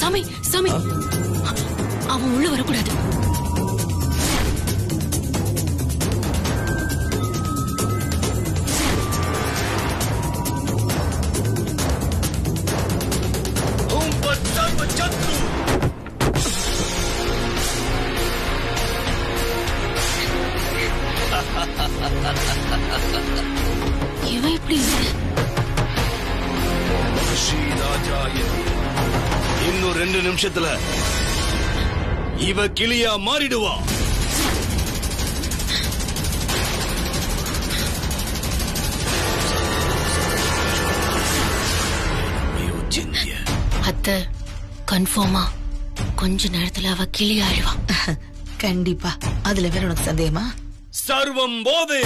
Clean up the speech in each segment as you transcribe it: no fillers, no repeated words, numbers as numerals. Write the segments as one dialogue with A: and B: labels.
A: சாமி சாமி, அவன் உள்ள வரக்கூடாது. இவன் எப்படி
B: இன்னும் 2 நிமிஷத்துல இவ கிளியா மாறிடுவா.
A: அத்த கன்ஃபார்மா கொஞ்ச நேரத்துல அவ கிளி ஆயிடுவா.
C: கண்டிப்பா. அதுல வேற உனக்கு சந்தேகமா?
B: சர்வம் போதே.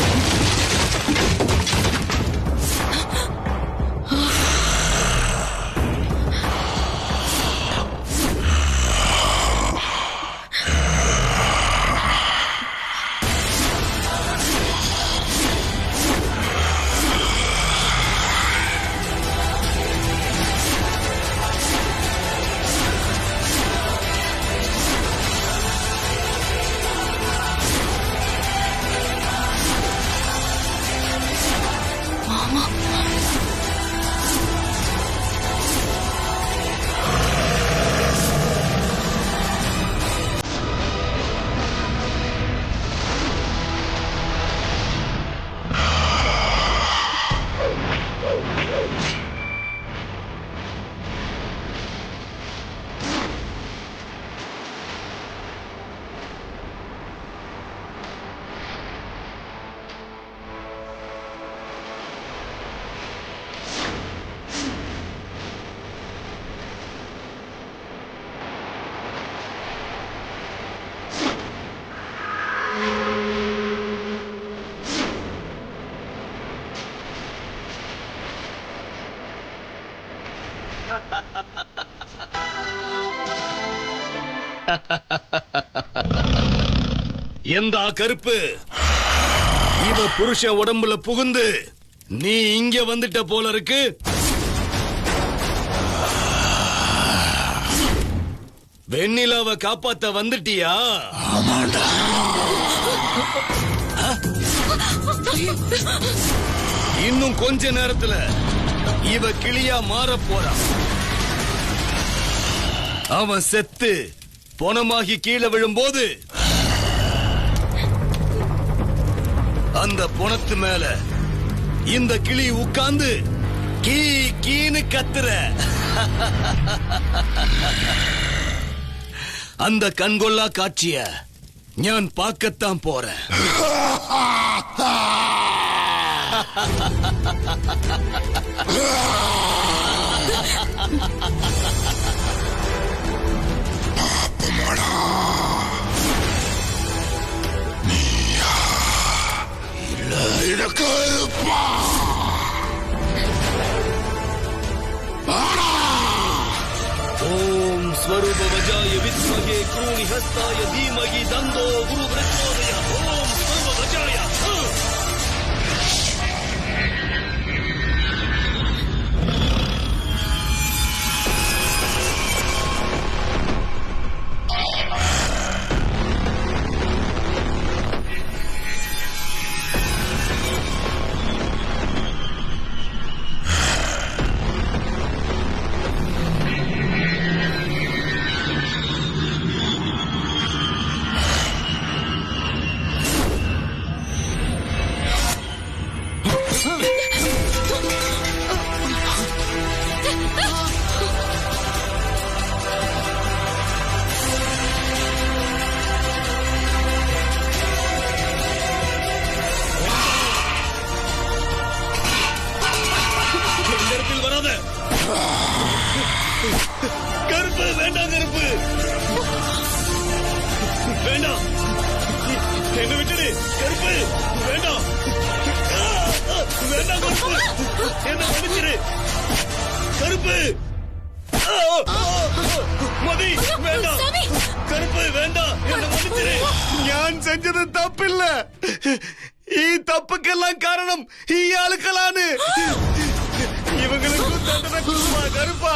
B: எந்த கருப்பு இவ புருஷ உடம்புல புகுந்து நீ இங்க வந்துட்ட போல இருக்கு. வெண்ணிலாவை காப்பாத்த வந்துட்டியா? இன்னும் கொஞ்ச நேரத்துல இவ கிளியா மாற போறா. அவன் செத்து பொணமாகி கீழே விழும்போது அந்த பொணத்து மேல இந்த கிளி உட்கார்ந்து கீ கீன்னு கத்துற. அந்த கண்கொள்ளா காட்சிய ஞான் பார்க்கத்தான் போறேன். ஓம் ஸ்வரூப வஜாய வித்மகே க்ரூணி ஹஸ்தாய தீமகி தந்தோ குரு பிரச்சோதய. ஓம் ஸ்வரூப வஜாய. கருப்பு வேண்டாம், கருப்பு வேண்டாம், என்ன விட்டுடு. கருப்பு வேண்டாம், வேண்டாம் கருப்பு, என்ன மன்னிச்சிரு. கருப்பு மதி வேண்டாம், கருப்பு வேண்டாம், என்ன மன்னிச்சிரு. ஞான் செஞ்சது தப்பில்ல, தப்புக்கெல்லாம் காரணம் ஆளுக்கலான்னு. இவங்களுக்கும் தண்டனை கொடுப்பா கருப்பா.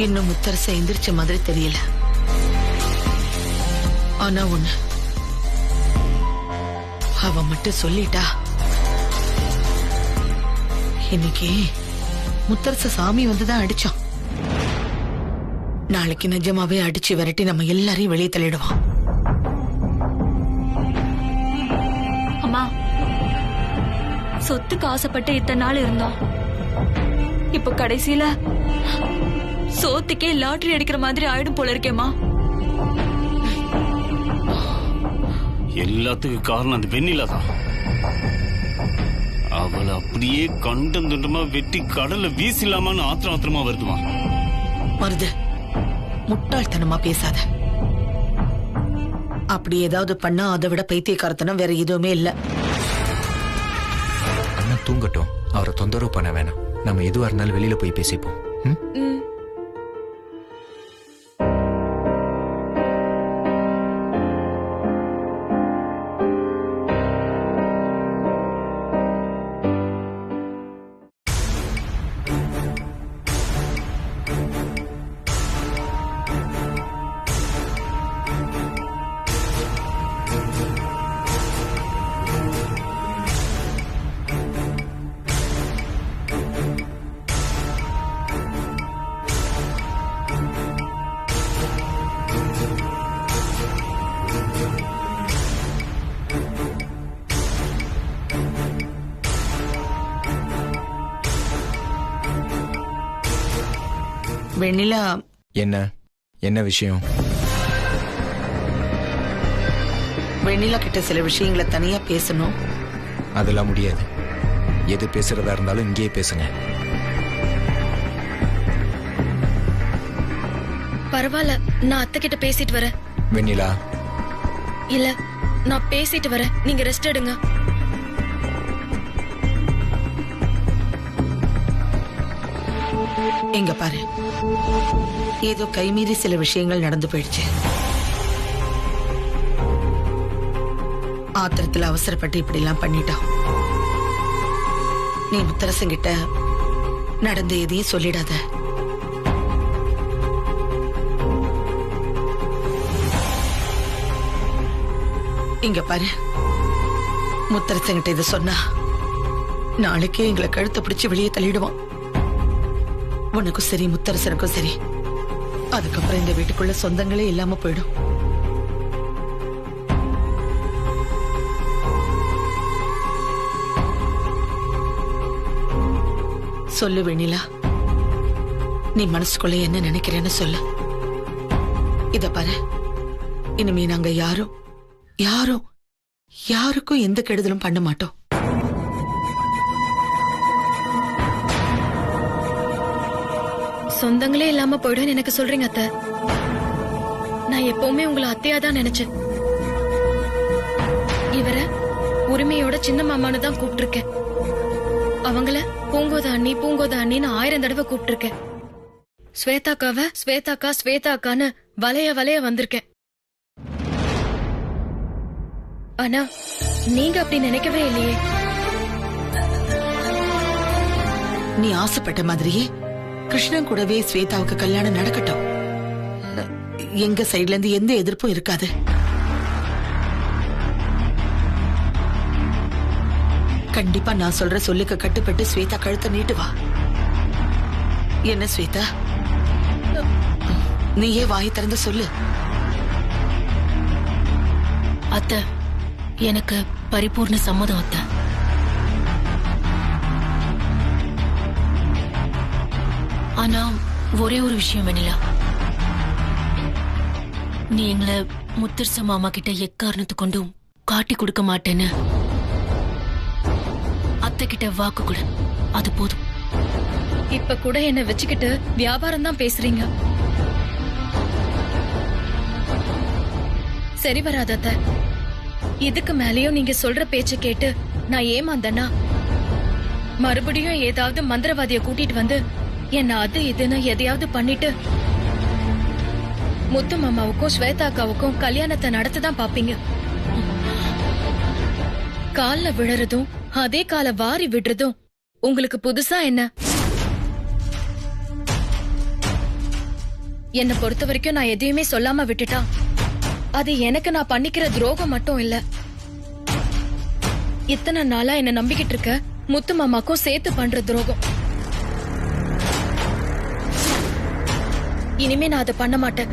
C: இன்னும் முத்தரச எந்திரிச்ச மாதிரி தெரியல. ஆனா ஒண்ணு, அவ மட்டும் சொல்லிட்டா இன்னைக்கு முத்தரச சாமி வந்துதான் அடிச்சான். நாளைக்கு நிஜமாவே அடிச்சு விரட்டி நம்ம எல்லாரையும் வெளியே தள்ளிடுவான்.
D: அம்மா, சொத்துக்கு ஆசைப்பட்டு இத்தனை நாள் இருந்தோம். இப்ப கடைசியில சோத்துக்கே லாட்டரி அடிக்கிற மாதிரி ஆயிடும் போல இருக்கேம்மா.
B: எல்லாத்துக்கும் காரணம் அந்த வெண்ணிலா தான். அவளை அப்படியே கண்டம் துண்டமா வெட்டி கடல்ல வீசிலாமான்னு ஆத்திரமா வருதுமா.
C: வருது. முட்டாள்தனமா பேசாத. அப்படி ஏதாவது பண்ணா அதை விட பைத்தியக்காரத்தனம் வேற எதுவுமே இல்ல.
E: அண்ணா தூங்கட்டும், அவரை தொந்தரவு பண்ண வேணாம். நம்ம எதுவா இருந்தாலும் வெளியில போய் பேசிப்போம்.
C: வெண்ணிலா,
E: என்ன விஷயம்?
C: வெண்ணிலா கிட்ட சில விஷயங்களை தனியா பேசணும்.
E: அதெல்லாம் முடியாது. எது பேசுறதா இருந்தாலும் இங்கேயே பேசுங்க.
D: பரவாயில்ல, நான் அத்தை கிட்ட பேசிட்டு வரேன்.
E: வெண்ணிலா,
D: இல்ல, நான் பேசிட்டு வரேன். நீங்க ரெஸ்ட் எடுங்க.
C: எங்க பாரு, ஏதோ கைமீறி சில விஷயங்கள் நடந்து போயிடுச்சு. ஆத்திரத்துல அவசரப்பட்டு இப்படி எல்லாம் பண்ணிட்டோம். நீ முத்தரசங்கிட்ட நடந்த எதையும் சொல்லிடாத. இங்க பாரு, முத்தரசங்கிட்ட இதை சொன்னா நாளைக்கே எங்களை கழுத்தை பிடிச்சு வெளியே தள்ளிடுவான். உனக்கும் சரி, முத்தரசனுக்கும் சரி. அதுக்கப்புறம் இந்த வீட்டுக்குள்ள சொந்தங்களே இல்லாம போயிடும். சொல்லு வெண்ணிலா, நீ மனசுக்குள்ள என்ன நினைக்கிறேன்னு சொல்லு. இத பாரு, இனிமே நாங்க யாருக்கும் எந்த கெடுதலும் பண்ண மாட்டோம்.
D: சொந்தங்களே இல்லாம போயிடும் எனக்கு சொல்றீங்க அத்தை. நான் எப்பவுமே உங்களை அத்தையா தான் நினைச்சேன். இவர உரிமையோட சின்ன மாமான்னு தான் கூப்பிட்டிருக்கேன். அவங்கள பூங்கோதா அண்ணின்னு 1000 தடவை கூப்பிட்டிருக்கேன். ஸ்வேதாக்காவ ஸ்வேதாக்கான்னு வலைய வந்திருக்கேன். ஆனா நீங்க அப்படி நினைக்கவே இல்லையே.
C: நீ ஆசைப்பட்ட மாதிரியே கிருஷ்ணன் கூடவே ஸ்வேதாவுக்கு கல்யாணம் நடக்கட்டும். எங்க சைடுல இருந்து எந்த எதிர்ப்பும் இருக்காது. கண்டிப்பா நான் சொல்ற சொல்லுக்கு கட்டுப்பட்டு ஸ்வேதா கழுத்தை நீட்டுவா. என்ன ஸ்வேதா, நீயே வாய் திறந்து சொல்லு.
A: அத்தை, எனக்கு பரிபூர்ண சம்மதம் அத்தை. ஆனா ஒரே ஒரு விஷயம் வெண்ணிலா, நீ எங்களை முத்தரச மாமா கிட்ட எக்காரணத்து கொண்டும் காட்டி கொடுக்க மாட்டேன்னு அத்தை கிட்ட வாக்கு கொடு, அது போதும்.
D: இப்ப கூட என்ன வச்சுக்கிட்டு வியாபாரம் தான் பேசுறீங்க. சரி வராது அத்தை. இதுக்கு மேலயும் நீங்க சொல்ற பேச்ச கேட்டு நான் ஏமாந்தேன்னா மறுபடியும் ஏதாவது மந்திரவாதிய கூட்டிட்டு வந்து என்ன அது இதுன்னு எதையாவது பண்ணிட்டு முத்து மாமாவுக்கும் ஸ்வேதாக்காவுக்கும் கல்யாணத்தை நடத்ததான் பாப்பீங்க. கால்ல விழறதும் அதே கால வாரி விடுறதும் உங்களுக்கு புதுசா என்ன? என்ன பொறுத்த வரைக்கும் நான் எதையுமே சொல்லாம விட்டுட்டா அது எனக்கு நான் பண்ணிக்கிற துரோகம் மட்டும் இல்ல. இத்தனை நாளா என்ன நம்பிக்கிட்டு இருக்க முத்து மாமாக்கும் சேர்த்து பண்ற துரோகம். இனிமே நான் அதை பண்ண மாட்டேன்.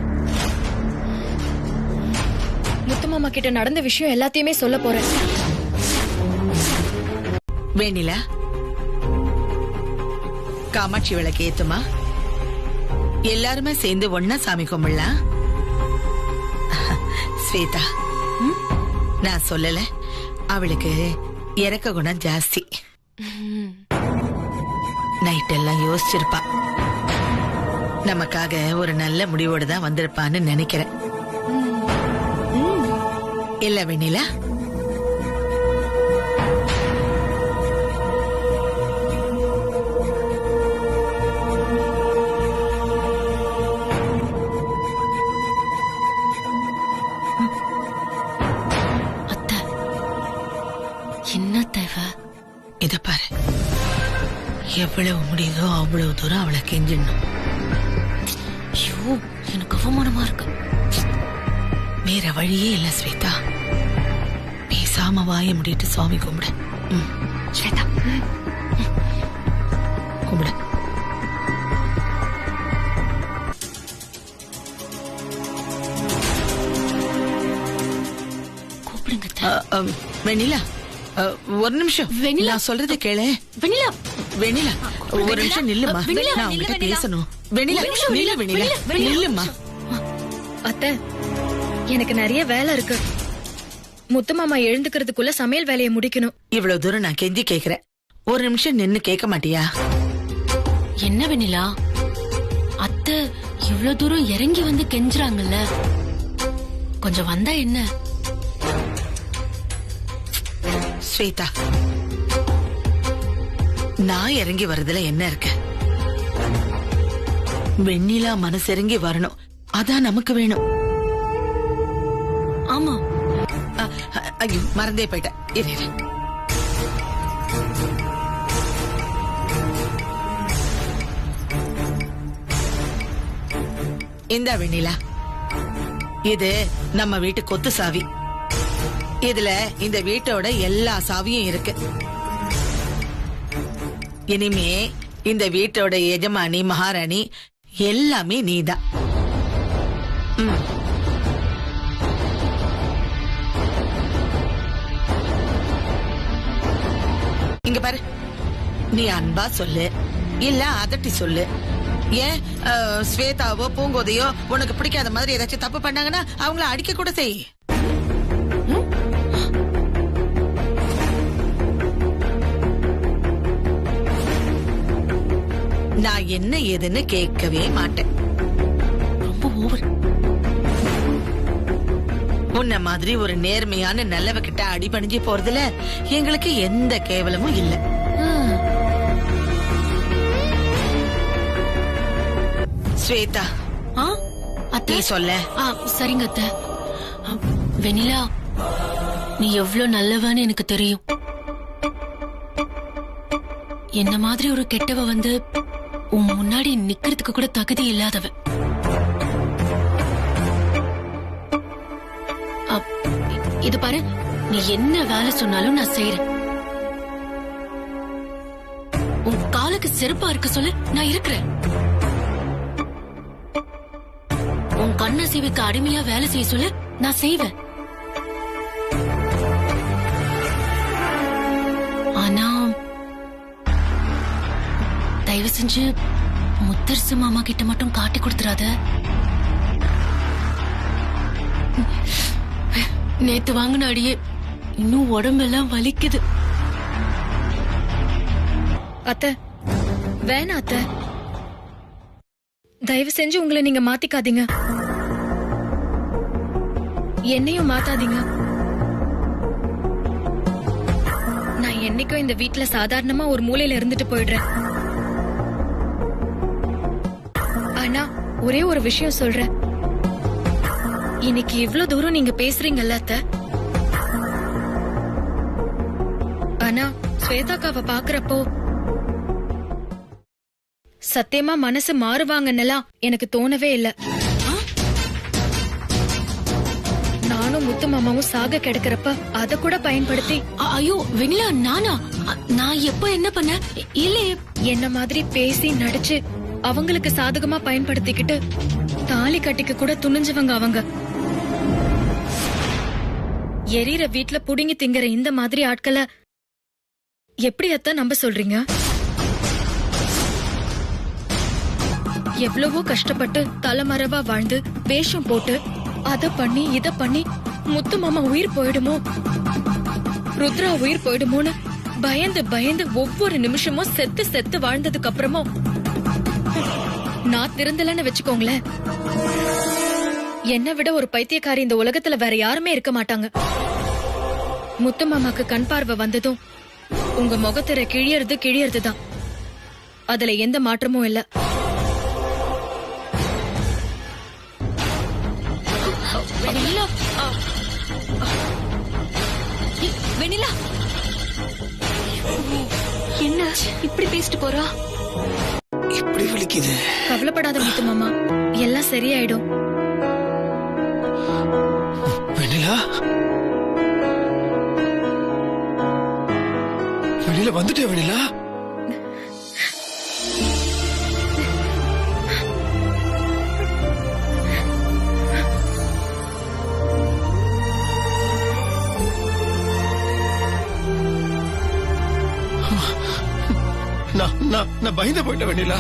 D: முத்து மாமா கிட்ட நடந்த விஷயம் எல்லாத்தையுமே சொல்ல போறேன்.
C: வேணிலா, காமாட்சி விளக்கு ஏத்துமா. எல்லாருமே சேர்ந்து ஒன்னா சாமி கும்பிடலாம். ஸ்வேதா, நான் சொல்லல, அவளுக்கு இறக்க குணம் ஜாஸ்தி. நைட் எல்லாம் யோசிச்சிருப்பா. நமக்காக ஒரு நல்ல முடிவோடு தான் வந்திருப்பான்னு நினைக்கிறேன். இல்ல வெண்ணிலா?
A: அத்தை, என்ன தேவை?
C: இத பாரு, எவ்வளவு முடியுதோ அவ்வளவு தூரம் அவளை கெஞ்சிடணும்.
A: ஐயோ, எனக்கு அவமானமா இருக்கு.
C: வேற வழியே இல்ல ஸ்வேதா. பேசாம வாய முடிட்டு சுவாமி கும்பிடு.
A: ஸ்வேதா,
C: கும்பிடு.
A: கூப்பிடுங்க அத்தை.
C: வெண்ணிலா, ஒரு நிமிஷம்.
A: வெண்ணிலா,
C: நான் சொல்றதை கேளு.
A: வெண்ணிலா,
C: வெண்ணிலா, ஒரு நிமிஷம் நில்லுமா.
A: வெண்ணிலா,
C: நான் உங்ககிட்ட
A: வெண்ணிலா.
C: பேசணும். வெண்ணிலா, நில்லு வெண்ணிலா, நில்லுமா.
D: அத்தை, எனக்கு நிறைய வேலை இருக்கு. முத்து மாமா எழுந்துக்கிறதுக்குள்ள சமையல் வேலையை முடிக்கணும்.
C: இவ்வளவு தூரம் நான் கெஞ்சி கேக்குறேன். ஒரு நிமிஷம் நின்னு கேட்க மாட்டியா?
A: என்ன வெண்ணிலா, அத்தை இவ்வளவு தூரம் இறங்கி வந்து கெஞ்சுறாங்கல்ல, கொஞ்சம் வந்தா என்ன?
C: ஸ்வேதா, நான் இறங்கி வர்றதுல என்ன இருக்கு? வெண்ணிலா மனசு இறங்கி வரணும், அதான் நமக்கு வேணும்.
A: ஆமா.
C: ஐயோ, மறந்தே போயிட்டேன். இரு. இந்த வெண்ணிலா, இது நம்ம வீட்டு கொத்து சாவி. இதுல இந்த வீட்டோட எல்லா சாவியும் இருக்கு. இனிமே இந்த வீட்டோட எஜமானி மகாராணி எல்லாமே நீதான். இங்க பாரு, நீ அன்பா சொல்லு, இல்ல அதட்டி சொல்லு. ஏன் ஸ்வேதாவோ பூங்கோதையோ உனக்கு பிடிக்காத மாதிரி ஏதாச்சும் தப்பு பண்ணாங்கன்னா அவங்கள அடிக்க கூட செய். நான் என்ன ஏதுன்னு கேட்கவே மாட்டேன்.
A: ரொம்ப ஓவர்.
C: உன்ன மாதிரி ஒரு நேர்மையான நல்லவகிட்ட அடிபணிஞ்சு போறதுல எங்களுக்கு எந்த கேவலமும் இல்ல. ஸ்வேதா,
A: அத்தை
C: சொல்ல.
A: சரிங்க அத்தை. வெண்ணிலா, நீ எவ்வளவு நல்லவன்னு எனக்கு தெரியும். என்ன மாதிரி ஒரு கெட்டவ வந்து உன் முன்னாடி நிக்கிறதுக்கு கூட தகுதி இல்லாதவ. இது பாரு, நீ என்ன வேலை சொன்னாலும் நான் செய்யறேன். உன் காலுக்கு செருப்பா இருக்க சொல்லு, நான் இருக்கிறேன். உன் கண்ணசைவுக்கு அடிமையா வேலை செய்ய சொல்லு, நான் செய்வேன். ஆனா தயவு செஞ்சு முத்தரசு மாமா கிட்ட மட்டும் காட்டி கொடுத்துறாத. நேத்து வாங்கின அடியே இன்னும் உடம்பெல்லாம் வலிக்குது.
D: அத்தை வேணாம் அத்தை, தயவு செஞ்சு உங்களை நீங்க மாத்திக்காதீங்க, என்னையும் மாத்தாதீங்க. நான் என்னைக்கும் இந்த வீட்ல சாதாரணமா ஒரு மூலையில இருந்துட்டு போயிடுறேன். ஆனா ஒரே ஒரு விஷயம் சொல்றேன், இன்னைக்கு இவ்ளோ தூரம் நீங்க பேசுறீங்கல்ல அத்தை, ஆனா ஸ்வேதாக்காவை பாக்குறப்போ சத்தியமா மனசு மாறுவாங்கன்னெல்லாம் எனக்கு தோணவே இல்ல. நானும் முத்து மாமாவும் சாக கிடக்கிறப்ப அத கூட பயன்படுத்தி
A: ஐயோ வெண்ணிலா, நானா? நான் எப்ப என்ன பண்ண? இல்லையே.
D: என்ன மாதிரி பேசி நடிச்சு அவங்களுக்கு சாதகமா பயன்படுத்திக்கிட்டு தாலி கட்டிக்க கூட துணிஞ்சவங்க அவங்க. எரியிற வீட்ல புடுங்கி திங்கிற இந்த மாதிரி ஆட்களை எப்படி அத்த நம்ப சொல்றீங்க? எவ்வளவோ கஷ்டப்பட்டு தலைமறைவா வாழ்ந்து வேஷம் போட்டு அத பண்ணி இத பண்ணி முத்து மாமா உயிர் போயிடுமோ, ருத்ரா உயிர் போயிடுமோன்னு பயந்து பயந்து ஒவ்வொரு நிமிஷமும் செத்து செத்து வாழ்ந்ததுக்கு அப்புறமும் நான் திருந்தலன்னு வச்சுக்கோங்களேன், என்னை விட ஒரு பைத்தியக்காரி இந்த உலகத்துல வேற யாருமே இருக்க மாட்டாங்க. முத்து மாமாக்கு கண் பார்வை வந்ததும் உங்க முகத்திர கிழியறதுதான், அதுல எந்த மாற்றமும் இல்ல.
A: வெண்ணிலா, வெண்ணிலா, என்ன இப்படி பேசிட்டு போறா?
B: இப்படி வலிக்குது.
D: கவலைப்படாத முத்து மாமா, எல்லாம் சரியாயிடும்.
B: வெண்ணிலா, வெளியில வந்துட்டே வெண்ணிலா. நான் பயந்து போயிட்டேன் வெண்ணிலா.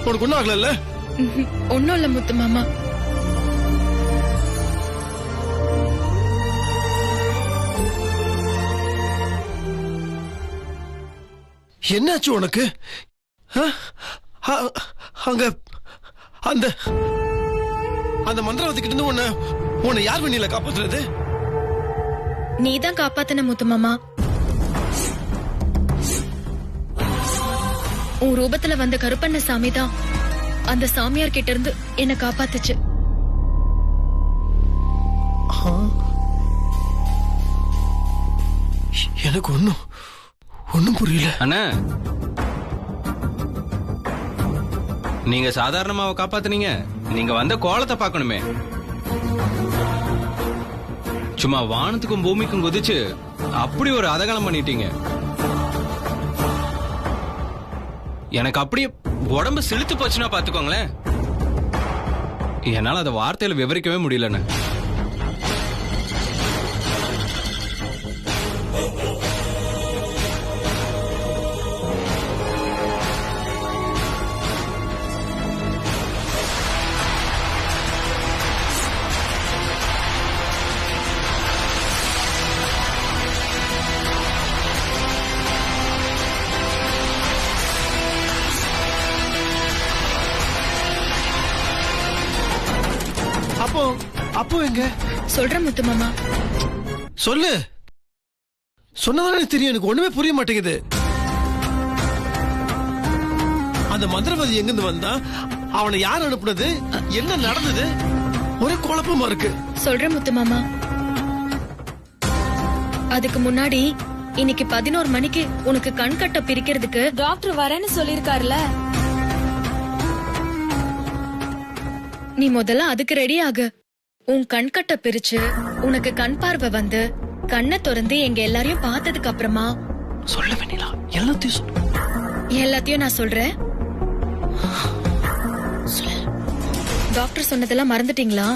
B: உனக்கு ஒண்ணும் ஆகல?
D: ஒன்னும் இல்ல முத்து மாமா.
B: என்னாச்சு உனக்கு? அங்க அந்த அந்த மந்திரவாதி கிட்ட இருந்து உன்னை யார் வெண்ணிலா காப்பாத்துறது?
D: நீதான் காப்பாத்தன முத்து மாமா. உன் ரூபத்துல வந்த கருப்பண்ண சாமி தான் அந்த சாமியார் கிட்ட இருந்து என்ன காப்பாத்துச்சு.
B: எனக்கு ஒன்னும் புரியல.
F: அண்ணா, நீங்க சாதாரணமாவை காப்பாத்துனீங்க, நீங்க வந்த கோலத்தை பார்க்கணுமே. சும்மா வானத்துக்கும் பூமிக்கும் குதிச்சு அப்படி ஒரு அதகலம் பண்ணிட்டீங்க. எனக்கு அப்படியே உடம்பு செலுத்து போச்சுன்னா பாத்துக்கோங்களேன். என்னால அதை வார்த்தையில விவரிக்கவே முடியலண்ணே.
B: அப்போ எங்க?
D: சொல்ற முத்து மாமா.
B: சொல்லு. சொன்னதானே தெரியும். எனக்கு ஒண்ணுமே புரிய மாட்டேங்குது. அந்த மந்திரவாதி எங்கிருந்து வந்தா? அவனை யார் அனுப்புனது? என்ன நடந்தது? ஒரே குழப்பமா இருக்கு.
D: சொல்ற முத்து மாமா. அதுக்கு முன்னாடி இன்னைக்கு 11 மணிக்கு உனக்கு கண் கட்ட பிரிக்கிறதுக்கு டாக்டர் வரேன்னு சொல்லிருக்காருல, நீ முதல்ல அதுக்கு ரெடி ஆகு. உன் கண்கட்ட பிரிச்சு உனக்கு கண் பார்வை வந்து கண்ணை திறந்து எங்க எல்லாரையும் பார்த்ததுக்கு அப்புறமா
B: சொல்ல வெண்ணிலா,
D: எல்லாத்தையும் நான் சொல்றேன். டாக்டர் சொன்னதெல்லாம் மறந்துட்டீங்களா?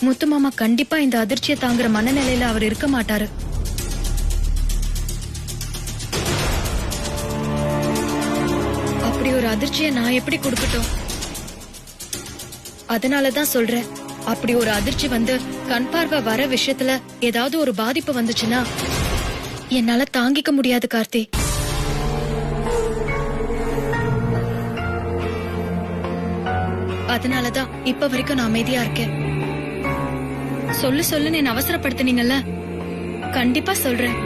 D: முத்து மாமா கண்டிப்பா இந்த அதிர்ச்சியை தாங்குற மனநிலையில அவர் இருக்க மாட்டாரு. அப்படி ஒரு அதிர்ச்சியை நான் எப்படி கொடுக்கட்டும்? அதனாலதான் சொல்றேன். அப்படி ஒரு அதிர்ச்சி வந்து கண் பார்வை வர விஷயத்துல ஏதாவது ஒரு பாதிப்பு வந்துச்சுன்னா என்னால தாங்கிக்க முடியாது கார்த்தி. அதனாலதான் இப்ப வரைக்கும் நான் அமைதியா இருக்கேன். சொல்லுன்னு என்ன அவசரப்படுத்தினீங்கல்ல, கண்டிப்பா சொல்றேன்.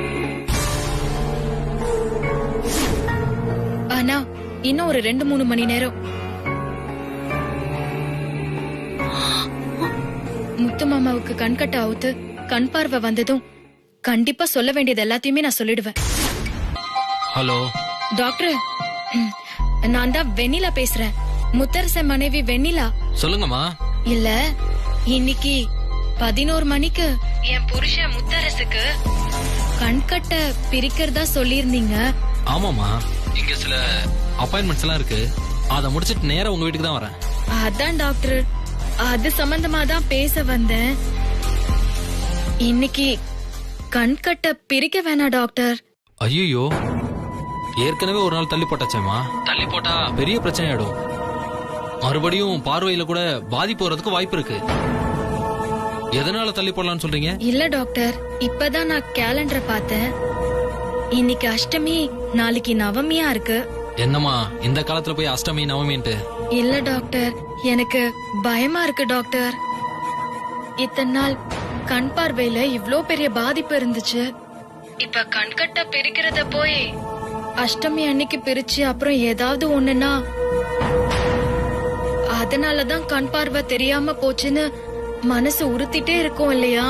D: ஆனா இன்னும் ஒரு 2-3 மணி நேரம் முத்து மாமாவுக்கு கண்கட்ட அவுத்து கண் பார்வை வந்ததும் கண்டிப்பா சொல்ல வேண்டியது எல்லாத்தையுமே நான் சொல்லிடுவேன்.
G: ஹலோ
D: டாக்டர், நான் தான் வெண்ணிலா பேசுறேன். முத்தரசன் மனைவி வெண்ணிலா.
G: சொல்லுங்கம்மா.
D: இல்ல, இன்னைக்கு 11 மணிக்கு என் புருஷன் முத்தரசுக்கு கண்கட்ட பிரிக்கிறதா சொல்லியிருந்தீங்க.
G: ஆமாமா, இங்க சில அப்பாயின்மெண்ட்ஸ் எல்லாம் இருக்கு. அத முடிச்சிட்டு நேரா உங்க வீட்டுக்கு தான் வரேன்.
D: அதான் டாக்டர், அது சம்பந்தமா தான் பேச வந்தேன். இன்னைக்கு கண்கட்ட பிரிக்க வேணாம் டாக்டர்.
G: ஐயோ, ஏற்கனவே ஒரு நாள் தள்ளி போட்டாச்சேம்மா. தள்ளி போட்டா பெரிய பிரச்சனை ஆயிடும். மறுபடியும் பார்வையில கூட பாதிப்பு வரதுக்கு வாய்ப்பு இருக்கு. எதனால தள்ளி போடலாம்னு சொல்றீங்க?
D: இல்ல டாக்டர், இப்பதான் நான் கேலண்டரை பார்த்தேன். இன்னைக்கு அஷ்டமி, நாளைக்கு நவமியா இருக்கு.
G: என்னம்மா இந்த காலத்துல போய் அஷ்டமி நவமின்ட்டு?
D: இல்ல டாக்டர், எனக்கு பயமா இருக்கு டாக்டர். இத்தனை நாள் கண் பார்வையில இவ்ளோ பெரிய பாதிப்பு இருந்துச்சு. இப்ப கண்கட்ட பிரிக்கிறத போய் அஷ்டமி அன்னைக்கு பிரிச்சு அப்புறம் ஏதாவது ஒண்ணுன்னா அதனாலதான் கண் பார்வை தெரியாம போச்சுன்னு மனசு உறுத்திட்டே இருக்கும் இல்லையா?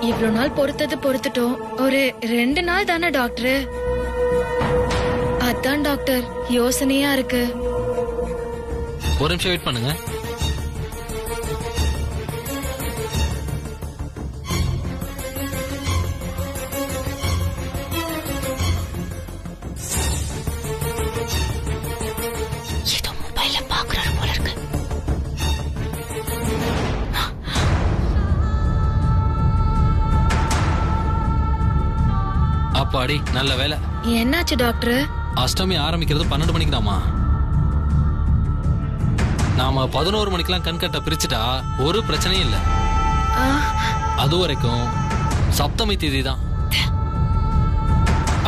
D: இவ்ளோ நாள் பொறுத்துட்டோம். ஒரு 2 நாள் தானே டாக்டர். அதான் டாக்டர் யோசனையா இருக்கு.
G: ஒரு நிமிஷம் வெயிட் பண்ணுங்க.
A: ஏதோ மொபைல்ல பாக்குறாரு போல இருக்கு.
G: அப்பாடி, நல்ல வேலை.
D: என்னாச்சு டாக்டர்?
G: அஷ்டமி ஆரம்பிக்கிறது 12 மணிக்கு தாமா. நாம 11 மணிக்கெல்லாம் கண்கட்ட பிரிச்சுட்டா ஒரு பிரச்சனையும் இல்ல. அது வரைக்கும் சப்தமி தேதி தான்.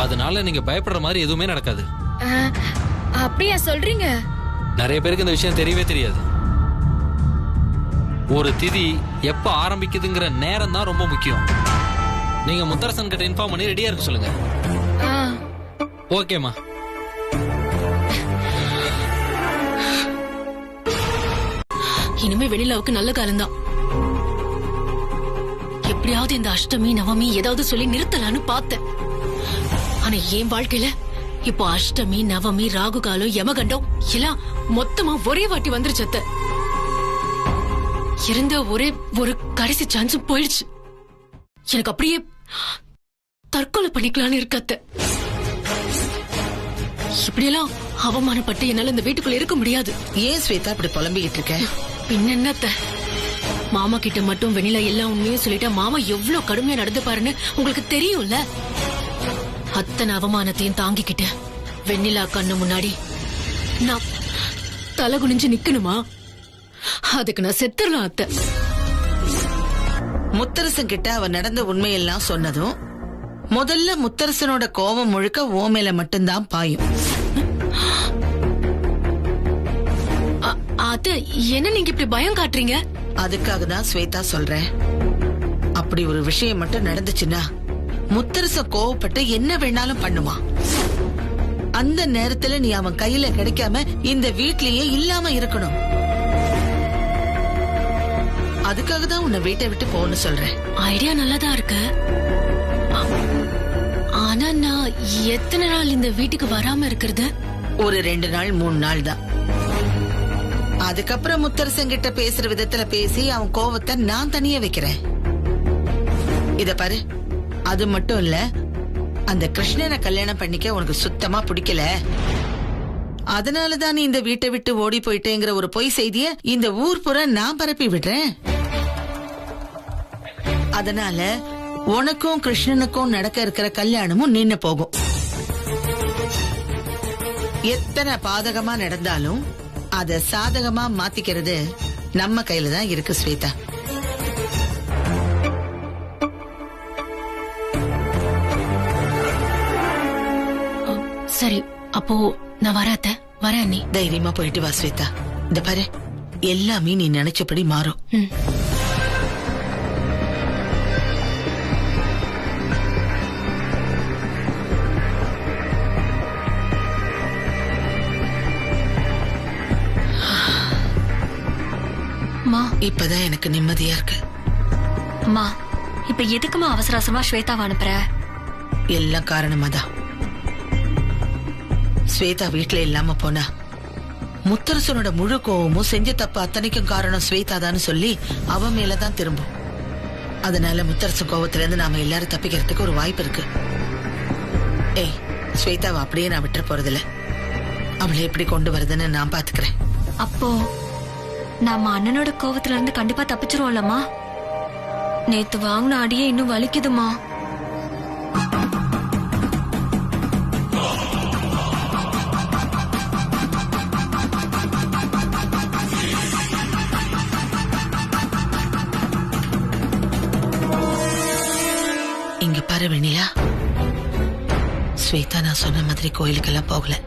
G: அதனால நீங்க பயப்படுற மாதிரி எதுவுமே நடக்காது.
D: அப்படியா சொல்றீங்க?
G: நிறைய பேருக்கு இந்த விஷயம் தெரியவே தெரியாது. ஒரு திதி எப்ப ஆரம்பிக்குதுங்கிற நேரம் தான் ரொம்ப முக்கியம். நீங்க முத்தரசன் கிட்ட இன்ஃபார்ம் பண்ணி ரெடியா இருக்க சொல்லுங்க. ஓகேமா.
A: இனிமே வெண்ணிலாவுக்கு நல்ல காலம்தான். எப்படியாவது இந்த அஷ்டமி நவமி ஏதாவது சொல்லி நிறுத்தலான்னு பார்த்தேன். ஆனா என் வாழ்க்கையில இப்போ அஷ்டமி நவமி ராகு காலம் யமகண்டம் எல்லாம் மொத்தமா ஒரே வாட்டி வந்துருச்சு. அத்தை, இருந்த ஒரு கடைசி சான்ஸும் போயிடுச்சு. எனக்கு அப்படியே தற்கொலை பண்ணிக்கலான்னு இருக்கு. அத்தை, இப்படியெல்லாம் அவமானப்பட்டு என்னால இந்த வீட்டுக்குள்ள இருக்க முடியாது.
C: ஏன் ஸ்வேதா இப்படி புலம்பிக்கிட்டு இருக்க?
A: பின்னத்த மாமா கிட்ட மட்டும் வெண்ணிலா எல்லா உண்மையும் சொல்லிட்டா மாமா எவ்வளவு கடுமையா நடந்து பாருன்னு உங்களுக்கு தெரியும்ல. அத்தனை அவமானத்தையும் தாங்கிக்கிட்டு வெண்ணிலா கண்ணு முன்னாடி நான் தலை குனிஞ்சு நிக்கணுமா? அதுக்கு நான் செத்துறலாம். அத்தை,
C: முத்தரசன் கிட்ட அவ நடந்த உண்மையெல்லாம் சொன்னதும் முதல்ல முத்தரசனோட கோபம் முழுக்க ஓ மேல மட்டும்தான் பாயும்.
A: அது என்ன நீங்க இப்படி பயம் காட்டுறீங்க?
C: அதுக்காக தான் ஸ்வேதா சொல்றேன். அப்படி ஒரு விஷயம் மட்டும் நடந்துச்சுன்னா முத்தரசன் கோவப்பட்டு என்ன வேணாலும் பண்ணுமா. அந்த நேரத்துல நீ அவன் கையில கிடைக்காம இந்த வீட்லயே இல்லாம இருக்கணும். அதுக்காக தான் உன்னை வீட்டை விட்டு போன்னு சொல்றேன்.
A: ஐடியா நல்லாதான் இருக்கு. ஆனா நான் எத்தனை நாள் இந்த வீட்டுக்கு வராம இருக்கிறது?
C: ஒரு 2 நாள் 3 நாள் தான். அதுக்கப்புறம் முத்தரசன் கிட்ட பேசுற விதத்துல பேசி அவன் கோவத்தை நான் தனியா வைக்கிறேன். இத பாரு, அது மட்டும் இல்ல, அந்த கிருஷ்ணனை கல்யாணம் பண்ணிக்க உனக்கு சுத்தமா பிடிக்கல. அதனாலதான் நீ இந்த வீட்டை விட்டு ஓடி போயிட்டேங்கிற ஒரு பொய் செய்திய இந்த ஊர் புற நான் பரப்பி விடுறேன். அதனால உனக்கும் கிருஷ்ணனுக்கும் நடக்க இருக்கிற கல்யாணமும் நின்னு போகும். எத்தனை பாதகமா நடந்தாலும் அத சாதகமா மாத்திக்கிறது நம்ம கையில தான் இருக்கு ஸ்வேதா.
A: சரி, அப்போ நான் வராத்த வரேன். நீ
C: தைரியமா போயிட்டு வா ஸ்வேதா. இந்த பாரு, எல்லாமே நீ நினைச்சபடி மாறும். இப்பதான் எனக்கு நிம்மதியா இருக்கு.
H: அம்மா, இப்ப எதுக்குமா அவசர அவசரமா ஸ்வேதாவை அனுப்புற?
C: எல்லாம் காரணமா தான். ஸ்வேதா வீட்டுல இல்லாம போனா முத்தரசனோட முழு கோவமும் செஞ்ச தப்பு அத்தனைக்கும் காரணம் ஸ்வேதா தான் சொல்லி அவ மேலதான் திரும்பும். அதனால முத்தரசன் கோவத்துல இருந்து நாம எல்லாரும் தப்பிக்கிறதுக்கு ஒரு வாய்ப்பு இருக்கு. ஏய், ஸ்வேதாவை அப்படியே நான் விட்டுற போறதில்ல. அவளை எப்படி கொண்டு வருதுன்னு நான் பாத்துக்கிறேன்.
H: அப்போ நம்ம அண்ணனோட கோவத்துல இருந்து கண்டிப்பா தப்பிச்சிருவோம்லம்மா? நேத்து வாங்கின அடியே இன்னும் வலிக்குதுமா.
C: இங்க பாரு வெண்ணிலா, ஸ்வேதா நான் சொன்ன மாதிரி கோயிலுக்கெல்லாம் போகல.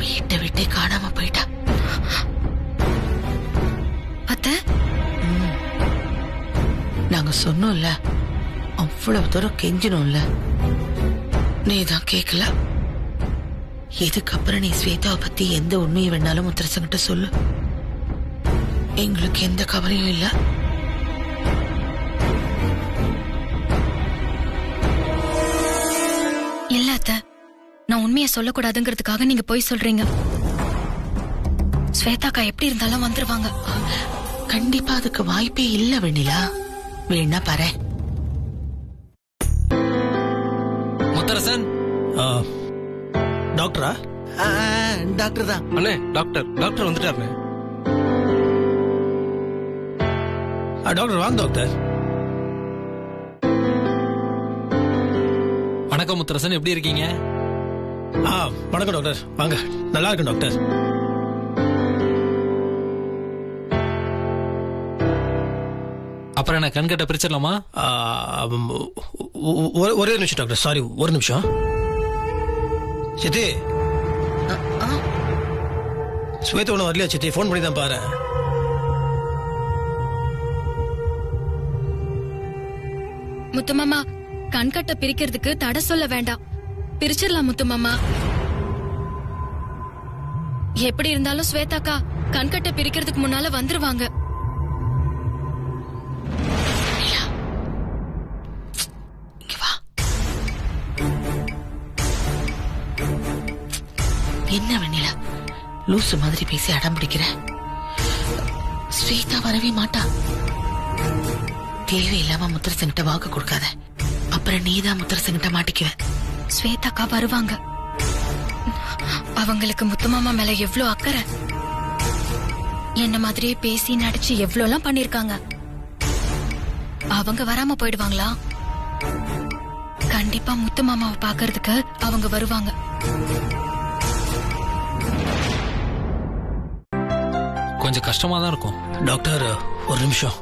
C: வீட்டை விட்டே காணாம போயிட்டா.
H: அத்தை,
C: நாங்க சொன்னோம்ல, அவ்வளவு தூரம் கெஞ்சினோம்ல, நீதான் கேட்கல. இதுக்கப்புறம் நீ ஸ்வேதாவை பத்தி எந்த உண்மையை வேணாலும் முத்தரசங்கிட்ட சொல்லு. எங்களுக்கு எந்த கவலையும் இல்ல.
D: இல்ல அத்தை, நான் உண்மையை சொல்லக்கூடாதுங்கிறதுக்காக நீங்க போய் சொல்றீங்க. ஸ்வேதாக்கா எப்படி இருந்தாலும் வந்துருவாங்க.
C: கண்டிப்பா அதுக்கு வாய்ப்பே இல்ல வெண்ணிலா. வேணா பாரு.
G: முத்தரசன்
B: டாக்டரா?
C: டாக்டர் தான்.
F: அண்ணே, டாக்டர் வந்துட்டாருண்ணே.
B: டாக்டர் வாங்க டாக்டர்.
G: வணக்கம் முத்தரசன், எப்படி இருக்கீங்க?
B: வணக்கம் டாக்டர், வாங்க. நல்லா இருக்கு டாக்டர்.
G: அப்புறம் என்ன கண்கட்ட பிரிச்சிடலாமா?
B: ஒரே நிமிஷம் டாக்டர், சாரி, ஒரு நிமிஷம். சித்தி, ஸ்வேதா ஒன்றும் வரலையா சித்தி? ஃபோன் பண்ணி தான் பாரு.
D: முத்துமாமா, கண்கட்ட பிரிக்கிறதுக்கு தடை சொல்ல வேண்டாம், பிரிச்சிடலாம் முத்துமாமா. எப்படி இருந்தாலும் ஸ்வேதாக்கா கண்கட்ட பிரிக்கிறதுக்கு முன்னால வந்துருவாங்க.
C: என்ன வெண்ணிலா, லூசு மாதிரி பேசி அடம் பிடிக்கிற? ஸ்வேதா வரவே மாட்டா. தேவையில்லாம முத்தரசன்கிட்ட வாக்கு கொடுக்காத, அப்புறம் நீதான் முத்தரசன்கிட்ட மாட்டிக்குவ.
D: ஸ்வேதாக்கா வருவாங்க. அவங்களுக்கு முத்துமாமா மேல எவ்ளோ அக்கறை. என்ன மாதிரியே பேசி நடிச்சு எவ்வளவு பண்ணிருக்காங்க. அவங்க வராம போயிடுவாங்களா? கண்டிப்பா முத்துமாமாவை பாக்குறதுக்கு அவங்க வருவாங்க.
G: கொஞ்சம் கஷ்டமா தான் இருக்கும்.
B: டாக்டர், ஒரு நிமிஷம்.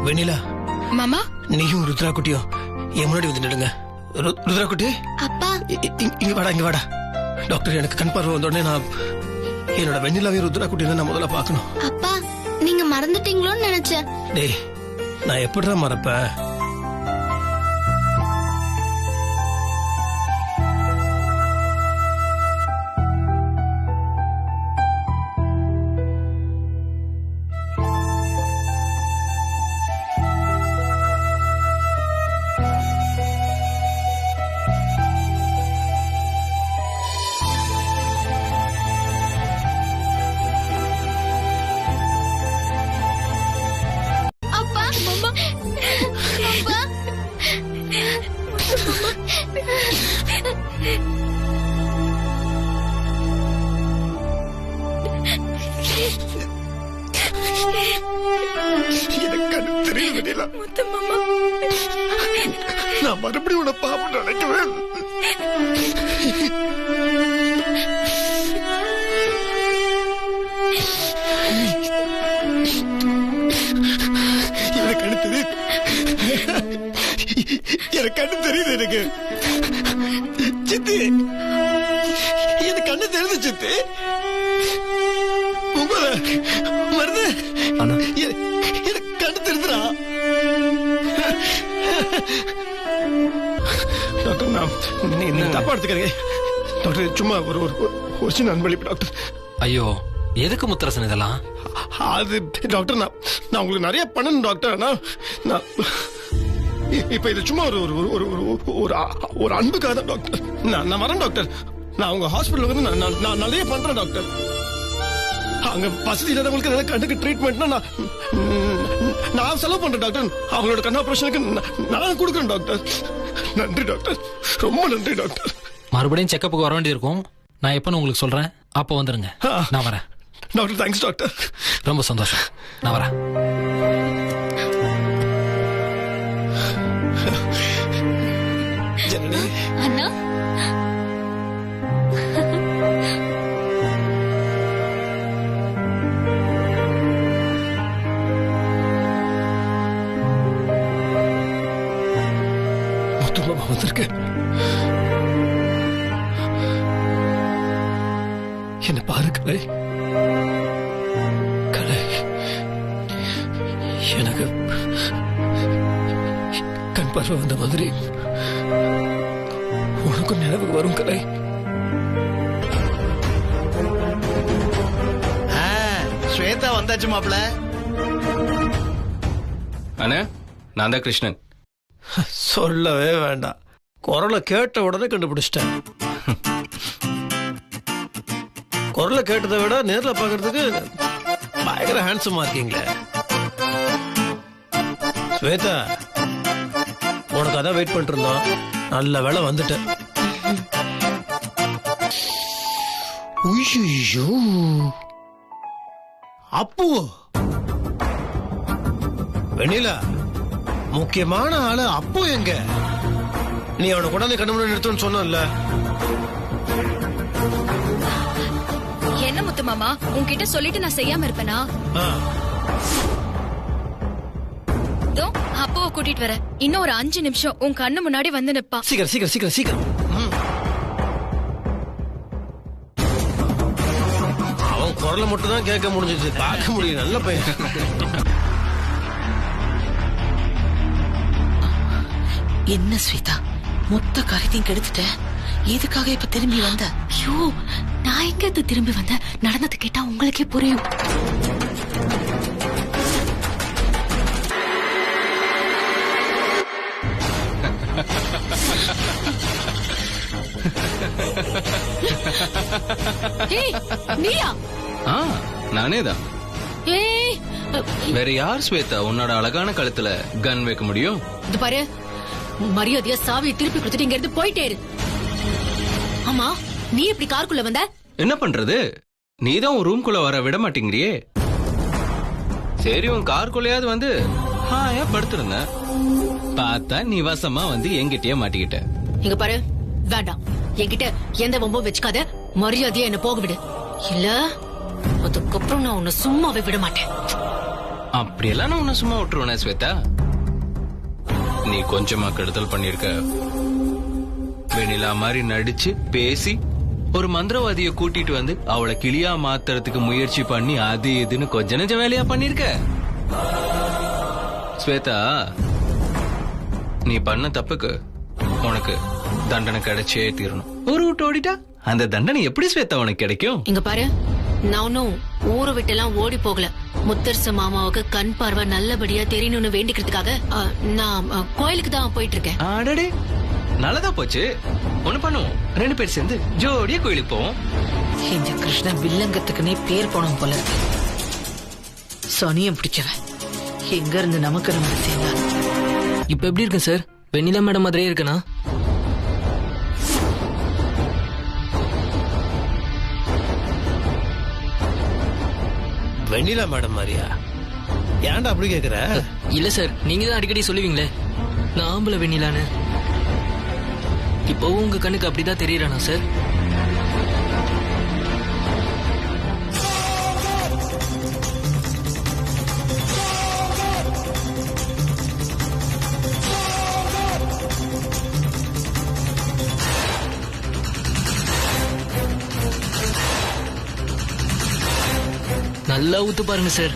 B: வெண்ணிலா,
D: மாமா,
B: நீயும் ருத்ரா குட்டியும் என் முன்னாடி வந்து நிடுங்க. ருத்ரா குட்டி,
H: அப்பா,
B: இங்க வாடா, இங்க வாடா. டாக்டர், எனக்கு கண் பார்வை வந்தோடனே நான் என்னோட வெண்ணிலாவையும் ருத்ரா குட்டியை நான் முதல்ல பார்க்கணும்.
H: அப்பா, நீங்க மறந்துட்டீங்களோன்னு நினைச்சேன்.
B: டேய், நான் எப்படிதான் மறப்பேன்? நான் மறுபடியும் உன்னை பாப்ப நினைக்குவேன். எனக்கு கண்ணு தெரியுது எனக்கு சித்தி எனக்கு கண்ணு தெரியுது சித்தி வருது எனக்கு கண்ணு தெரியுதுடா டாக்டர் நீ தப்பா எடுத்துக்கிறீங்க டாக்டர் சும்மா ஒரு சின்ன அன்பளிப்பு டாக்டர்
G: ஐயோ எதுக்கு முத்தரசன் இதெல்லாம்?
B: அது டாக்டர் நான் உங்களுக்கு நிறைய பண்ணணும் டாக்டர். நான் இப்ப இது சும்மா ஒரு அன்புக்காக தான் டாக்டர். நான் வரேன் டாக்டர். நான் உங்க ஹாஸ்பிட்டல் வந்து நான் நிறைய பண்றேன் டாக்டர். அங்க வசதி இல்லாதவங்களுக்கு கண்ணுக்கு ட்ரீட்மெண்ட்னா நான் செலவு பண்றேன் டாக்டர். அவங்களோட கண் ஆபரேஷனுக்கு நான் கொடுக்குறேன் டாக்டர். நன்றி டாக்டர், ரொம்ப நன்றி டாக்டர்.
G: மறுபடியும் செக்கப்புக்கு வர வேண்டியது இருக்கும். நான் எப்பன்னு உங்களுக்கு சொல்றேன், அப்போ வந்துருங்க. நான் வரேன்
B: டாக்டர். தேங்க்ஸ் டாக்டர்,
G: ரொம்ப சந்தோஷம். நான் வரேன்.
H: அண்ணா
B: முத்துமாமா வந்திருக்கேன். என்ன பாரு கலை, கலை எனக்கு கண் பார்வை வந்த மாதிரி உனக்கும் நினைவுக்கு வரும் கலை.
I: ஸ்வேதா வந்தாச்சு மாப்ள.
F: அண்ணே, நான் தான் கிருஷ்ணன்.
B: சொல்லவே வேண்டாம், குரலை கேட்ட உடனே கண்டுபிடிச்சிட்டேன். குரலை கேட்டதை விட நேர்ல பாக்குறதுக்கு பயங்கர ஹேண்ட்ஸமா இருக்கீங்களே. ஸ்வேதா, உனக்கு அதான் வெயிட் பண்ணிட்டு இருந்தோம். நல்ல வேலை வந்துட்டேன். அப்பு வெண்ணிலா, முக்கியமான ஆளு அப்பு எங்க? நீ அவனை கொண்டாந்து கண்ணு முன்னாடி நிறுத்தணும்னு சொன்னல.
D: என்ன முத்து மாமா, உன்கிட்ட சொல்லிட்டு நான் செய்யாம இருப்பேனா? அப்போ கூட்டிட்டு வர இன்னும் ஒரு 5 நிமிஷம் உன் கண்ணு முன்னாடி வந்து நிப்பா.
B: சீக்கிரம் சீக்கிரம் சீக்கிரம் சீக்கிரம். அவன் குரலை மட்டும் தான் கேட்க முடிஞ்சது, பார்க்க முடியும். நல்ல பையன்.
C: என்ன ஸ்வேதா, மொத்த காரியத்தையும் கெடுத்துட்ட. எதுக்காக இப்ப திரும்பி வந்த?
A: ஐயோ, நான் எங்க திரும்பி வந்த? நடந்தது கேட்டா உங்களுக்கே புரியும். நீயா?
F: நானே தான். வேற யார் ஸ்வேதா உன்னோட அழகான கழுத்துல கன் வைக்க முடியும்?
A: இது பாரு, மரியாதையா சாவியை திருப்பி கொடுத்துட்டு இங்க இருந்து போயிட்டே இரு. ஆமா, நீ எப்படி காருக்குள்ள வந்த?
F: என்ன பண்றது, நீதான் உன் ரூம்குள்ள வர விட மாட்டேங்கிறியே. சரி, உன் காருக்குள்ளயாவது வந்து ஹாயா படுத்திருந்த. பார்த்தா நீ வசமா வந்து என்கிட்டயே மாட்டிக்கிட்ட.
A: இங்க பாரு, வேண்டாம், என்கிட்ட எந்த வம்பும் வச்சுக்காத. மரியாதையா என்ன போக விடு, இல்ல அதுக்கப்புறம் நான் உன்னை சும்மாவே விட மாட்டேன்.
F: அப்படியெல்லாம் நான் உன்னை சும்மா விட்டுருவேனே ஸ்வேதா? நீ கொஞ்சமா கெடுதல் பண்ணிருக்க. வெண்ணிலா மாதிரி நடிச்சு பேசி ஒரு மந்திரவாதியை கூட்டிட்டு வந்து அவளை கிளியா மாத்துறதுக்கு முயற்சி பண்ணி அது இதுன்னு கொஞ்ச நெஞ்ச வேலையா பண்ணிருக்க. ஸ்வேதா, நீ பண்ண தப்புக்கு உனக்கு தண்டனை கிடைச்சே தீரணும். ஒரு விட்டு ஓடிட்டா அந்த தண்டனை எப்படி ஸ்வேதா உனக்கு கிடைக்கும்?
A: இங்க பாரு, நான் ஒன்னும் ஊரை விட்டு எல்லாம் ஓடி போகல. முத்தரச மாமாவுக்கு கண் பார்வை நல்லபடியா தெரியணும்னு வேண்டிக்கிறதுக்காக நான் கோயிலுக்கு தான் போயிட்டு இருக்கேன்.
F: ஆடடே, நல்லதா போச்சு. ஒண்ணு பண்ணுவோம், 2 பேர் சேர்ந்து ஜோடியா கோயிலுக்கு போவோம்.
C: இந்த கிருஷ்ணன் வில்லங்கத்துக்குன்னே பேர் போனோம் போல இருக்கு. சொனியம் பிடிச்சவன் எங்க இருந்து நமக்கு நம்ம சேர்ந்தா.
J: இப்ப எப்படி இருக்கு சார்? வெண்ணிலா மேடம் மாதிரியே இருக்கனா?
B: வெண்ணிலா மேடம் மாதிரியா? ஏன்டா அப்படி கேக்குற?
J: இல்ல சார், நீங்க தான் அடிக்கடி சொல்லுவீங்களே நான் ஆம்பளை வெண்ணிலான்னு. இப்பவும் உங்க கண்ணுக்கு அப்படிதான் தெரியறானா சார்? நல்லா ஊத்து பாருங்க சார்.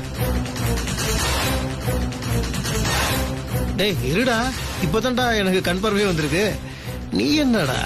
B: டேய் இருடா, இப்பதான்டா எனக்கு கண் பார்வையே வந்திருக்கு. நீ என்னடா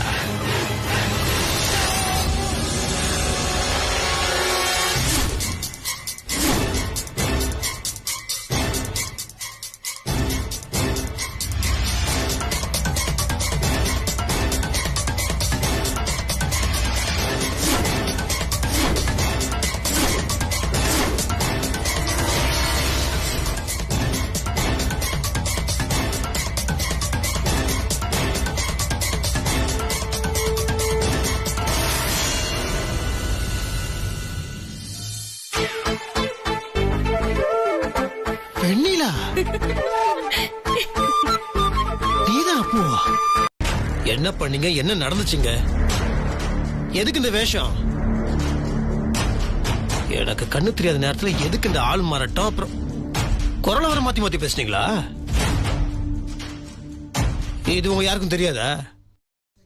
B: வெண்ணிலா? நீதான் அப்புவா? என்ன பண்ணீங்க? என்ன நடந்துச்சுங்க? எதுக்கு இந்த வேஷம்? எனக்கு கண்ணு தெரியாத நேரத்துல எதுக்கு இந்த ஆள் மாறட்டும்? அப்புறம் குரலை வர மாத்தி மாத்தி பேசுனீங்களா? இது உங்க யாருக்கும் தெரியாதா?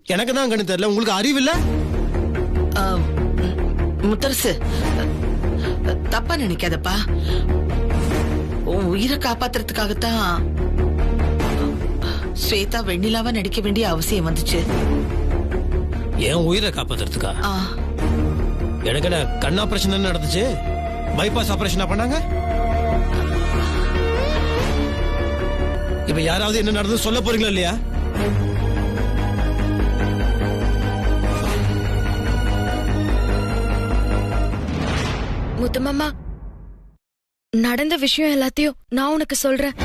B: எனக்கு தான் கண்ணு தெரியல, உங்களுக்கு அறிவு இல்ல?
C: முத்தரசு, தப்பா நினைக்காதப்பா. உன் உயிரை காப்பாத்துறதுக்காகத்தான் ஸ்வேதா வெண்ணிலாவா நடிக்க வேண்டிய அவசியம் வந்துச்சு.
B: என் உயிரை காப்பாத்துறதுக்கா? எனக்கு என்ன கண் ஆபரேஷன் நடந்துச்சு? பைபாஸ் ஆபரேஷனா பண்ணாங்க? இப்ப யாராவது என்ன நடந்து சொல்ல போறீங்களா இல்லையா?
D: முத்துமாமா, நடந்த விஷயம் எல்லாத்தையும் நான் உனக்கு சொல்றேன்.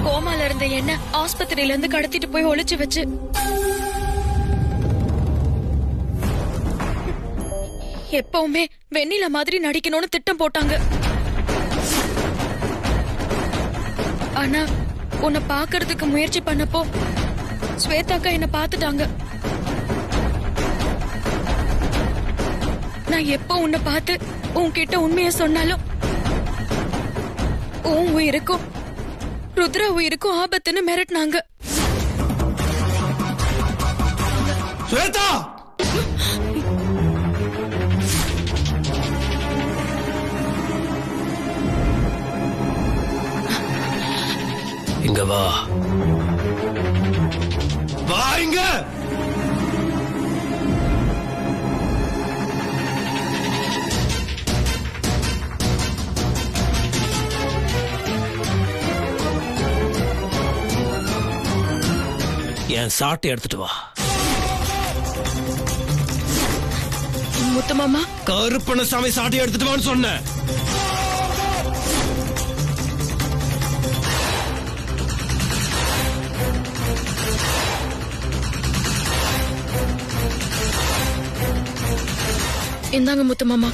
D: கோமால இருந்த என்ன ஆஸ்பத்திரியில இருந்து கடத்திட்டு போய் ஒளிச்சு வச்சு எப்பவுமே வெண்ணிலா மாதிரி நடிக்கணும்னு திட்டம் போட்டாங்க. ஆனா உன்னை பாக்குறதுக்கு முயற்சி பண்ணப்போ ஸ்வேதாக்கா என்ன பாத்துட்டாங்க. நான் எப்ப உன்னை பார்த்து உன்கிட்ட உண்மைய சொன்னாலும் உன் உயிருக்கும் ருத்ரா உயிருக்கும் ஆபத்துன்னு மிரட்டினாங்க.
B: ஸ்வேதா! இங்க வா, வா இங்க. என் சாட்டை எடுத்துட்டு வா.
D: முத்துமாமா,
B: கருப்பணசாமி சாட்டை எடுத்துட்டு வான்னு சொன்ன.
D: இந்தாங்க முத்துமாமா.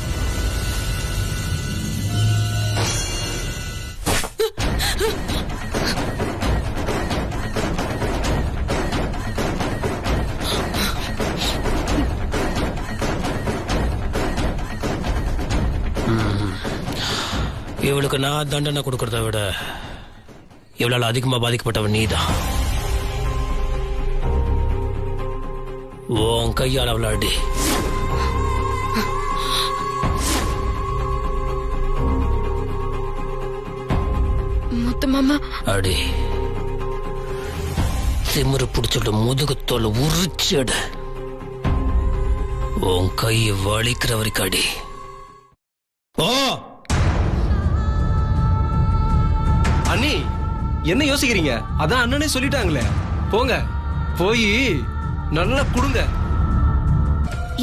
B: இவளுக்கு நான் தண்டனை கொடுக்கறத விட இவளால் அதிகமா பாதிக்கப்பட்டவன் நீதான். உன் கையால் அவளை அடி.
D: முத்துமாமா,
B: அடி. திமிரு பிடிச்சிட்டு முதுகுத்தோல் உரிச்சடு. உன் கையை வலிக்கிற வரைக்கும் அடி. ஓ
F: அண்ணி, என்ன யோசிக்கிறீங்க? அதான் அண்ணனே சொல்லிட்டாங்களே, போங்க போய் நல்லா குடுங்க.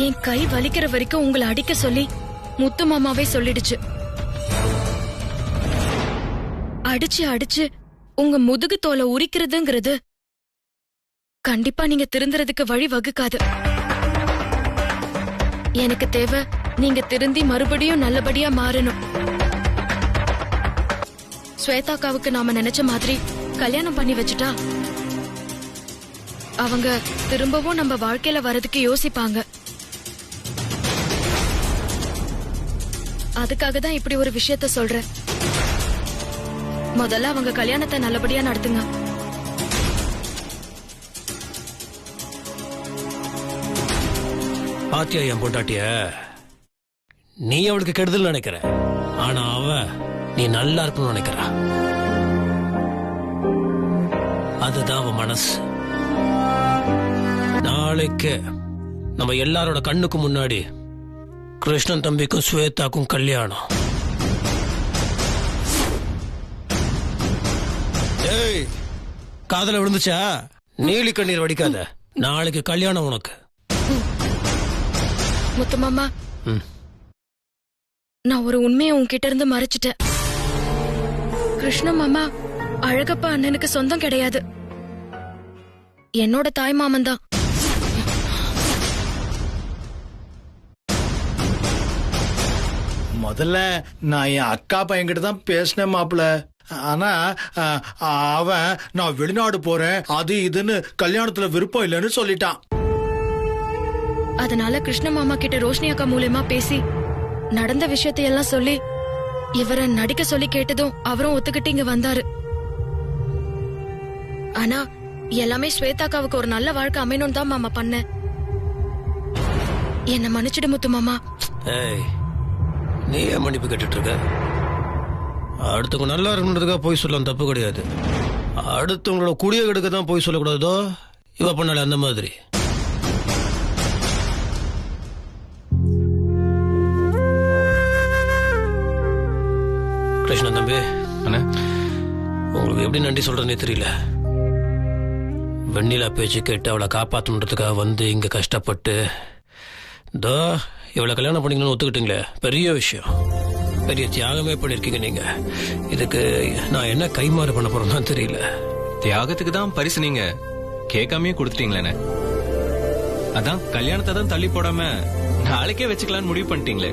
D: என் கை வலிக்கிற வரைக்கும் உங்களை அடிக்க சொல்லி முத்துமாமாவே சொல்லிடுச்சு. அடிச்சு அடிச்சு உங்க முதுகு தோலை உரிக்கிறதுங்கிறது கண்டிப்பா நீங்க திருந்துறதுக்கு வழி வகுக்காது. எனக்கு தேவை நீங்க திருந்தி மறுபடியும் நல்லபடியா மாறணும். ஸ்வேதாக்காவுக்கு நாம நினைச்ச மாதிரி கல்யாணம் பண்ணி வச்சுட்டா அவங்க திரும்பவும் நம்ம வாழ்க்கையில வரதுக்கு யோசிப்பாங்க. அதுக்காக தான் இப்படி ஒரு விஷயத்த சொல்றேன். முதல்ல அவங்க கல்யாணத்தை நல்லபடியா நடத்துங்க.
K: பாத்தியா என் பொண்டாட்டிய? நீ அவளுக்கு கெடுதல் நினைக்கிற, ஆனா அவ நீ நல்லா இருக்கணும்னு நினைக்கிறா. அதுதான் அவன் மனசு. நாளைக்கு நம்ம எல்லாரோட கண்ணுக்கு முன்னாடி கிருஷ்ணன் தம்பிக்கும் ஸ்வேதாக்கும் கல்யாணம். ஏய், காதல விழுந்துச்சா? நீலி கண்ணீர் வடிக்காத. நாளைக்கு கல்யாணம் உனக்கு.
D: முத்து மாமா, நான் ஒரு உண்மையை உன்கிட்ட இருந்து மறைச்சிட்டேன். கிருஷ்ண மாமா அழகப்பா அண்ணனுக்கு சொந்தம் கிடையாது, என்னோட தாய் மாமன் தான்.
I: முதல்ல நான் என் அக்கா பையன்கிட்ட தான் பேசினேன் மாப்பிள. ஆனா அவன் நான் வெளிநாடு போறேன் அது இதுன்னு கல்யாணத்துல விருப்பம் இல்லைன்னு சொல்லிட்டான்.
D: அதனால கிருஷ்ண மாமா கிட்ட ரோஷினி அக்கா மூலமா பேசி நடந்த விஷயத்தையெல்லாம் சொல்லி இவரை நடிக்க சொல்லி கேட்டதும் அவரும் ஒத்துக்கிட்டு இங்க வந்தாரு. ஆனா எல்லாமே ஸ்வேதாக்காவுக்கு ஒரு நல்ல வாழ்க்கை அமையணும் தான் மாமா பண்ண. என்ன மன்னிச்சிடு முத்து மாமா.
K: நீ ஏன் மன்னிப்பு கேட்டுட்டு இருக்க? அடுத்தவங்க நல்லா இருக்கணுன்றதுக்காக போய் சொல்லலாம், தப்பு கிடையாது. அடுத்தவங்களோட குடிய கெடுக்க தான் போய் சொல்லக்கூடாதோ? இவ பண்ணல அந்த மாதிரி. கிருஷ்ணன் தம்பி, உங்களுக்கு எப்படி நன்றி சொல்றதுன்னே தெரியல. வெண்ணிலா பேச்சு கேட்டு அவளை காப்பாற்றணுன்றதுக்காக வந்து இங்க கஷ்டப்பட்டு தோ இவளை கல்யாணம் பண்ணிக்கணும்னு ஒத்துக்கிட்டீங்களே, பெரிய விஷயம். பெரிய தியாகமே பண்ணிருக்கீங்க நீங்க. இதுக்கு நான் என்ன கைமாறு பண்ண போறேன்னு தெரியல.
F: தியாகத்துக்கு தான் பரிசு நீங்க கேட்காமே கொடுத்துட்டீங்களே. அதான் கல்யாணத்தை தான் தள்ளி போடாம நாளைக்கே வச்சுக்கலான்னு முடிவு பண்ணிட்டீங்களே.